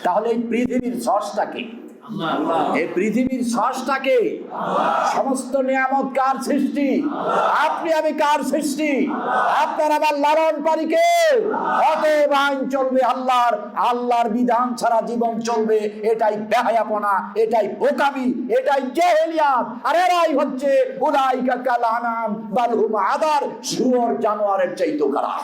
তাহলে এই পৃথিবীর স্রষ্টাকে, এই পৃথিবীর স্রষ্টাকে, সমস্ত নিয়ামত কার সৃষ্টি? আপনি আমি কার সৃষ্টি? আপনার আমার লালনকারীকে। অতএব আইন চলবে আল্লাহর, আল্লাহর বিধান ছাড়া জীবন চলবে, এটাই বেহায়াপনা, এটাই বোকামি, এটাই জাহেলিয়াত। আর এরাই হচ্ছে উলাইকা কাল আনাম বাল হুম আদার, শুয়োর জানোয়ারের চাইতে খারাপ।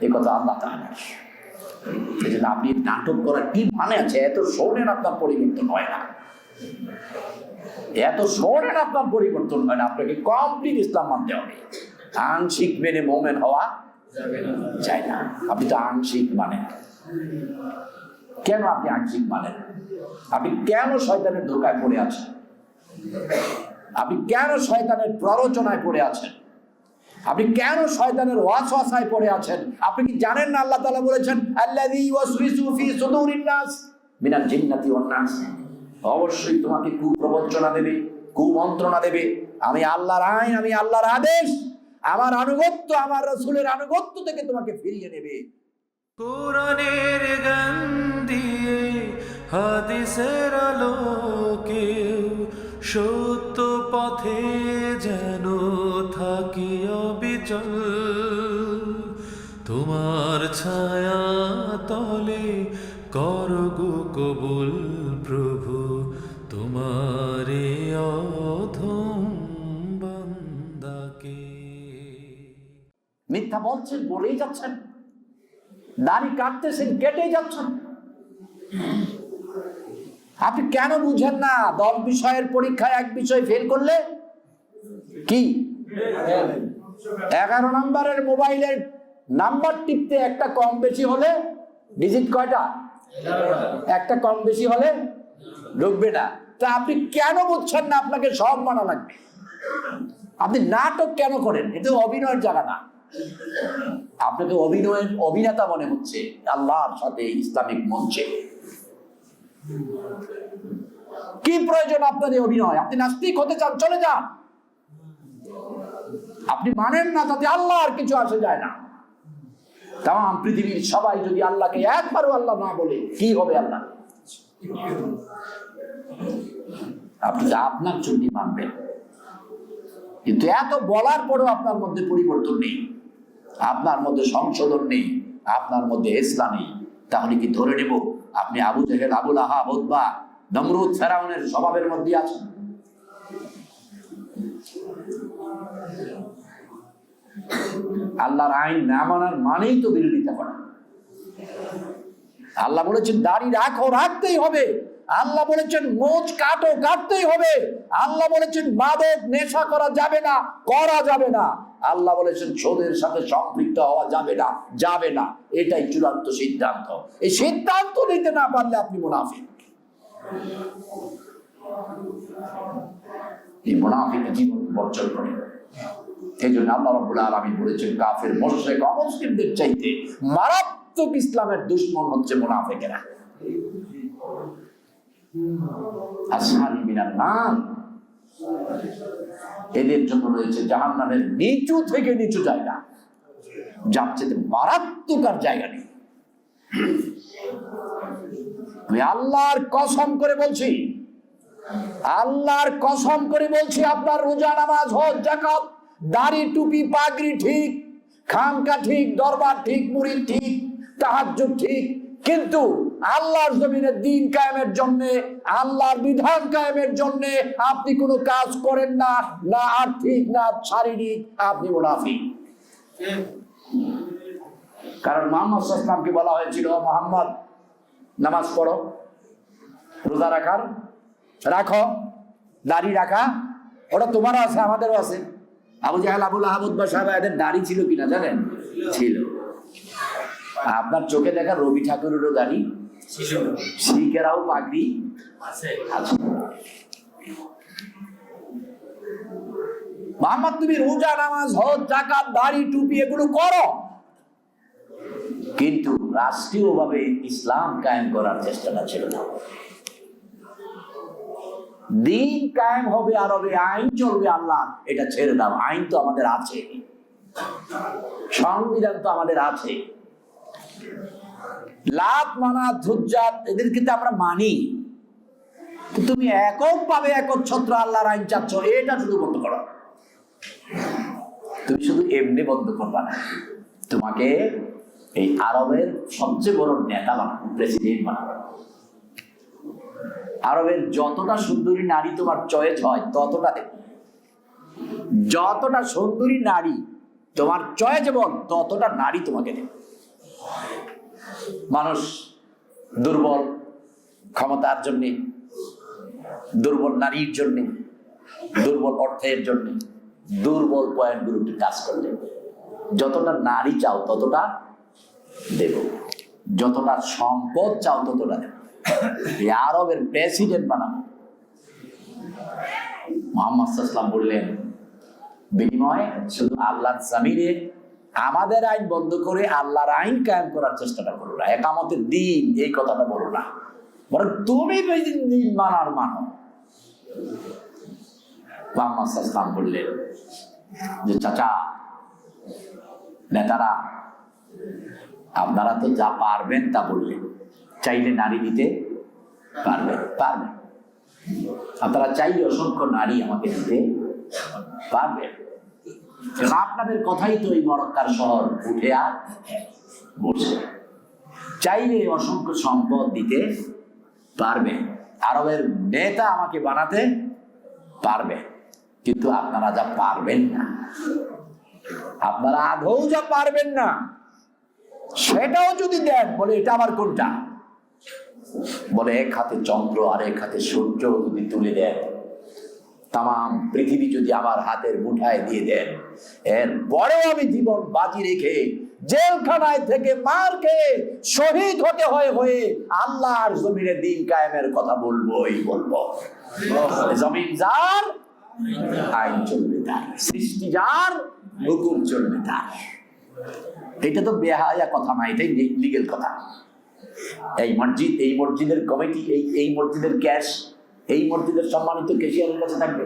এই কথা আল্লাহ তাআলা। এজন্য আপনি নাটক করার কি মানে আছে? এত শোনেন আপনার পরিবর্তন হয় না, এত শোনেন আপনার পরিবর্তন হয় না। আপনাকে কমপ্লিট ইসলাম মানতে হবে। আংশিক মেনে মোমেন হওয়া যায় না। আপনি তো আংশিক মানেন। কেন আপনি আংশিক মানেন? আপনি কেন শয়তানের ধোঁকায় পড়ে আছেন? আপনি কেন শয়তানের প্ররোচনায় পড়ে আছেন? আপনি কেন শয়তানের ওয়াসওয়াসায় পড়ে আছেন? আপনি কি জানেন না আল্লাহ তাআলা বলেছেন আল্লাযী ইউওয়াসওয়িসু ফি সুদুরিন নাস মিনাল জিন্নাতি ওয়ান নাস? অবশ্যই তোমাকে কুপ্রবঞ্চনা দেবে, কুমন্ত্রণা দেবে। আমি আল্লাহর আইন, আমি আল্লাহর আদেশ, আমার আনুগত্য, আমার রাসূলের আনুগত্য থেকে তোমাকে ফিরিয়ে নেবে। কোরআনের গান দিয়ে, হাদিসের আলোকে সত্য পথে যেন থাকি অবিচল। তোমার ছায়া তলে করগো কবুল প্রভু, তোমারে অধম বান্দাকে। মিথ্যা বলছেন, বলেই যাচ্ছেন। দাড়ি কাটতেছেন, কেটেই যাচ্ছেন। আপনি কেন বুঝেন না? 10 বিষয়ের পরীক্ষায় এক বিষয় ফেল করলে কি 11 নম্বরের মোবাইলের নাম্বার টিপতে একটা কম বেশি হলে, ডিজিট কয়টা? একটা কম বেশি হলে ঢুকবে না। তা আপনি কেন বুঝছেন না আপনাকে সব মানা লাগবে? আপনি নাটক কেন করেন? এটা অভিনয়ের জায়গা না। আপনাকে অভিনয়ের অভিনেতা মনে হচ্ছে আল্লাহর সাথে ইসলামিক মঞ্চে। কি প্রয়োজন আপনার এই অভিনয়? আপনি নাস্তিক হতে চান, চলে যান। আপনি মানেন না তাতে আল্লাহর কিছু আসে যায় না। তাম পৃথিবীর সবাই যদি আল্লাহকে একবারও আল্লাহ না বলে, কি হবে আল্লাহ? আপনি আপনার জন্য মানবেন, কিন্তু এত বলার পরেও আপনার মধ্যে পরিবর্তন নেই, আপনার মধ্যে সংশোধন নেই, আপনার মধ্যে ইসলাম নেই, তাহলে কি ধরে নেব আপনি আবু জেহেল, আবু লাহাব, উতবা, নমরুদ, ফেরাউনের স্বভাবের মধ্যে আছেন? আল্লাহর আইন না মানার মানেই তো বিরোধিতা করা। আল্লাহ বলেছেন দাড়ি রাখো, রাখতেই হবে। আল্লাহ বলেছেন মোচ কাটো, কাটতেই হবে। আল্লাহ বলেছেন মাদক নেশা করা যাবে না, করা যাবে না। আল্লাহ বলেছেন সুদের সাথে সম্পৃক্ত হওয়া যাবে না, যাবে না। এটাই চূড়ান্ত সিদ্ধান্ত। এই সিদ্ধান্ত নিতে না পারলে আপনি মুনাফিক। এই মুনাফিক জীবন বর্জন করে। এই জন্য আল্লাহ রাব্বুল আলামিন বলেছেন কাফের, মুশরিক, অমুসলিমদের চাইতে মারাত্মক ইসলামের দুশমন হচ্ছে মুনাফিকেরা। আসহাবি মিনান নার, এদের জন্য রয়েছে জাহান্নামের নিচু থেকে নিচু জায়গা, যার চেয়ে মারাত্মক আর জায়গা নেই। আমি আল্লাহর কসম করে বলছি, আল্লাহর কসম করে বলছি, আপনার রোজা, নামাজ, হজ, যাকাত, দাড়ি, টুপি, পাগড়ি ঠিক, খানকা ঠিক, দরবার ঠিক, মুরিদ ঠিক, তাহাজ্জুদ ঠিক, কিন্তু আল্লাহর জমিনে দ্বীন কায়েমের জন্য, আল্লাহর বিধান কায়েমের জন্য আপনি কোনো কাজ করেন না, না আর্থিক না শারীরিক, আপনি মুনাফিক। কারণ মুহাম্মদ সাল্লাল্লাহু আলাইহি ওয়াসাল্লামকে বলা হয়েছিল, মুহাম্মদ নামাজ পড়ো, রোজা রাখো, দাড়ি রাখা, ওটা তোমারও আছে, আমাদেরও আছে। আবু জাহেল, আবু লাহাব, উতবা সাহাবা, এদের দাড়ি ছিল কিনা জানেন? ছিল। আপনার চোখে দেখা রবি ঠাকুরেরও দাড়ি ছিল, শিখেরাও পাগড়ি আছে। মুহাম্মদ, তুমি রোজা, নামাজ, হজ, যাকাত, দাড়ি, টুপি এগুলো করো, কিন্তু রাষ্ট্রীয়ভাবে ইসলাম কায়েম করার চেষ্টাটা ছিল না। দিন কায়েম হবে আরবে, আইন চলবে আল্লাহ, এটা ছেড়ে দাও। আইন তো আমাদের আছে, সংবিধান তো আমাদের আছে, লাত, মানাত, হুজ্জাত এদেরকে তো আমরা মানি, তুমি এককভাবে একচ্ছত্র আল্লাহর আইন চাচ্ছ, এটা শুধু বন্ধ করো। তুমি শুধু এমনি বন্ধ করবা না, তোমাকে এই আরবের সবচেয়ে বড় নেতা বানাবো, প্রেসিডেন্ট বানাবো। আরবের যতটা সুন্দরী নারী তোমার চয়েস হয় ততটা দেব, যতটা সুন্দরী নারী তোমার চয়েস এবং ততটা নারী তোমাকে দেব। মানুষ দুর্বল ক্ষমতার জন্যে, দুর্বল নারীর জন্য, দুর্বল অর্থের জন্য, দুর্বল পয়েন্টগুলোতে কাজ করলে যতটা নারী চাও ততটা দেব, যতটা সম্পদ চাও ততটা দেব। এই আরবের প্রেসিডেন্ট বানাবো। মুহাম্মদ সাল্লাল্লাহু আলাইহি ওয়াসাল্লাম বললেন, বিনিময়ে শুধু আল্লাহর জমিনে আমাদের আইন বন্ধ করে আল্লাহর আইন কায়েম করার চেষ্টাটা করো না, একামতের দিন এই কথাটা বলো না, বরং তুমি দিন মানার মানো। মুহাম্মদ সাল্লাল্লাহু আলাইহি ওয়াসাল্লাম বললেন যে, চাচা, নেতারা, আপনারা তো যা পারবেন তা বললেন, চাইলে নারী দিতে পারবেন, আপনারা চাইলে অসংখ্য নারী আমাকে দিতে পারবেন, আপনাদের কথাই তো এই মক্কার শহর উঠে আর বসে, চাইলে অসংখ্য সম্পদ দিতে পারবে, আরবের নেতা আমাকে বানাতে পারবে, কিন্তু আপনারা যা পারবেন না, আপনারা আদৌ যা পারবেন না সেটাও যদি দেন, বলে এটা আবার কোনটা? বলে এক হাতে চন্দ্র আর এক হাতে সূর্য যদি তুলে দেন, তাম পৃথিবী যদি আমার হাতের মুঠায় দিয়ে দেন, এর পরেও আমি জীবন বাজি রেখে জেলখানায় থেকে মার খেয়ে শহীদ হতে হয়ে আল্লাহর জমিনে দিন কায়েমের কথা বলবোই বলবো। জমিন যার, আইন চলবে তার, সৃষ্টি যার, হুকুম চলবে তার। এটা তো বেহায়া কথা না, এটাই লিগেল কথা। এই মসজিদ, এই মসজিদের কমিটি, এই মসজিদের ক্যাশ, এই মসজিদের সম্মানিত ক্যাশিয়ারের কাছে থাকবে,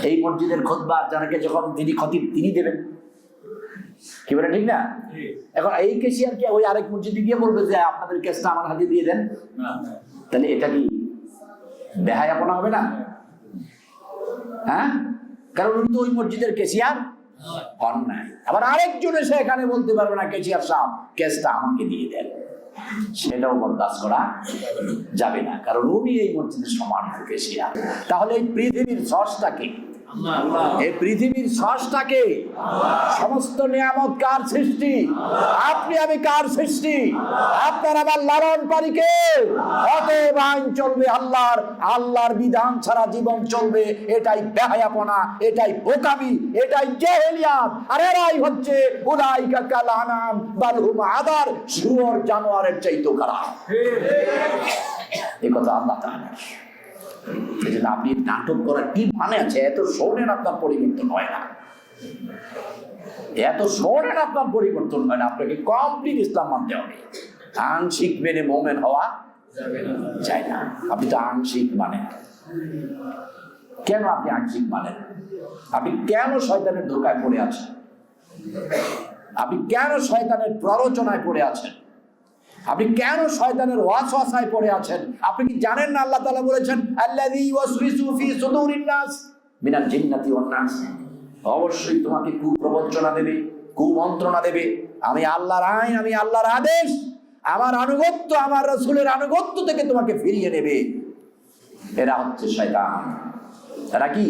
এই মসজিদের খুতবা যাকে যখন তিনি খতিব তিনি দেবেন, কি বলে ঠিক না? এখন এই ক্যাশিয়ারকে ওই আরেক মসজিদে গিয়ে বলবে যে আপনাদের ক্যাশটা আমার হাতে দিয়ে দেন, তাহলে এটা কি বেহায়াপনা হবে না? হ্যাঁ, কারণ উনি তো ওই মসজিদের ক্যাশিয়ার হন নাই। আবার আরেকজন এসে এখানে বলতে পারবে না, ক্যাশিয়ার সাহেব ক্যাশটা আমাকে দিয়ে দেন, সেটাও বরদাস্ত করা যাবে না, কারণ উনি এই মসজিদের সমান ক্যাশিয়ার। তাহলে এই পৃথিবীর স্রষ্টাকে, এই পৃথিবীর স্রষ্টাকে, সমস্ত নিয়ামত কার সৃষ্টি? আপনি আমি কার সৃষ্টি? আপনার আমার লালন পারিকে। অতএব আইন চলবে আল্লাহর, আল্লাহর বিধান ছাড়া জীবন চলবে, এটাই বেহায়াপনা, এটাই বোকামি, এটাই জাহেলিয়াত। আর এরাই হচ্ছে উলাইকা কাল আনাম বাল হুম আদার, শুয়োর জানোয়ারের চাইতেও খারাপ। এই কথা আল্লাহ তাআলা। আপনি নাটক করার কি মানে আছে? এত শোনেন আপনার পরিবর্তন হয় না, এত শোনেন আপনার পরিবর্তন হয় না। আপনাকে কমপ্লিট ইসলাম মানতে হবে, আংশিক মেনে মোমেন হওয়া যায় না। আপনি তো আংশিক মানেন। কেন আপনি আংশিক মানেন? আপনি কেন শয়তানের ধোকায় পড়ে আছেন? আপনি কেন শয়তানের প্ররোচনায় পড়ে আছেন? আপনি কেন শয়তানের ওয়াসওয়াসায় পড়ে আছেন? আপনি কি জানেন না আল্লাহ তাআলা বলেছেন, আল্লাযী ইউওয়াসওয়িসু ফি সুদুরিন নাস মিনাল জিন্নাতি ওয়ান নাস। অবশ্যই তোমাকে কুপ্রবঞ্চনা দেবে, কুমন্ত্রণা দেবে। আমি আল্লাহর আইন, আমি আল্লাহর আদেশ, আমার আনুগত্য, আমার রাসূলের আনুগত্য থেকে তোমাকে ফিরিয়ে নেবে। এরা হচ্ছে শয়তান। এরা কি?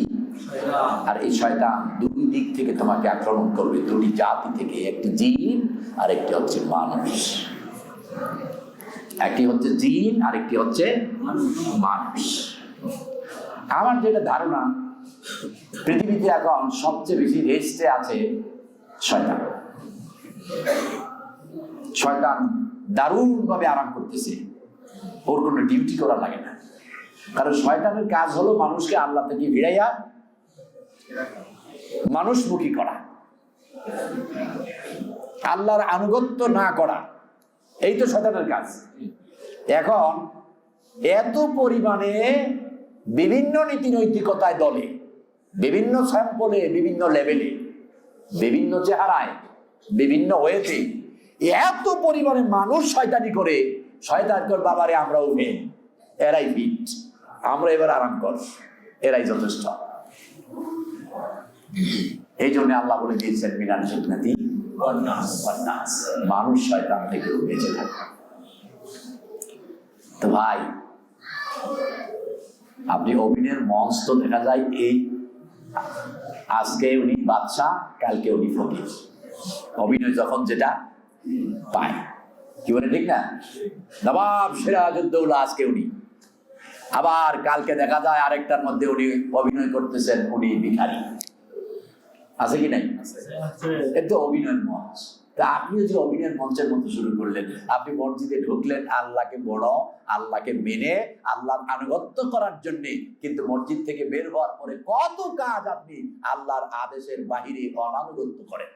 আর এই শয়তান দুই দিক থেকে তোমাকে আক্রমণ করবে, দুটি জাতি থেকে, একটি জিন আর একটি হচ্ছে মানুষ। একটি হচ্ছে জিন আর একটি হচ্ছে মানুষ। আমার যেটা ধারণা, পৃথিবীতে এখন সবচেয়ে বেশি রেস্টে আছে শয়তান। শয়তান দারুণ ভাবে আরাম করতেছে, ওর কোনো ডিউটি করা লাগে না। কারণ শয়তানের কাজ হলো মানুষকে আল্লাহ থেকে ভিড়াইয়া মানুষমুখী করা, আল্লাহর আনুগত্য না করা, এই তো শয়তানের কাজ। এখন এত পরিমাণে বিভিন্ন নীতি নৈতিকতায় দলে, বিভিন্ন স্যাম্পলে, বিভিন্ন লেভেলে, বিভিন্ন চেহারায়, বিভিন্ন ওয়েতে এত পরিমাণে মানুষ শয়তানি করে, শয়তান কর বাবারে আমরাও ফেল, এরাই ফিট, আমরা এবার আরাম কর, এরাই যথেষ্ট। এই জন্য আল্লাহ বলে দিয়েছেন মিনাল ফিতনাতি ওয়ান নাস, মানুষ শয়তান থেকে বেঁচে থাকে। তো ভাই, আপনি অভিনয়ের মঞ্চ তো দেখা যায়, এই আজকে উনি বাদশা, কালকে উনি ফকির। অভিনয় যখন যেটা পায়, কি বলে ঠিক না? নবাব সিরাজউদ্দৌলা আজকে উনি, আবার কালকে দেখা যায় আরেকটার মধ্যে উনি অভিনয় করতেছেন উনি ভিখারি, আছে কি নাই? এটা অভিনয়ের মঞ্চ। তা আপনিও যে অভিনয়ের মঞ্চের মতো শুরু করলেন, আপনি মসজিদে ঢুকলেন আল্লাহকে বড়, আল্লাহকে মেনে, আল্লাহর আনুগত্য করার জন্য, কিন্তু মসজিদ থেকে বের হওয়ার পরে কত কাজ আপনি আল্লাহর আদেশের বাহিরে অনানুগত্য করেন।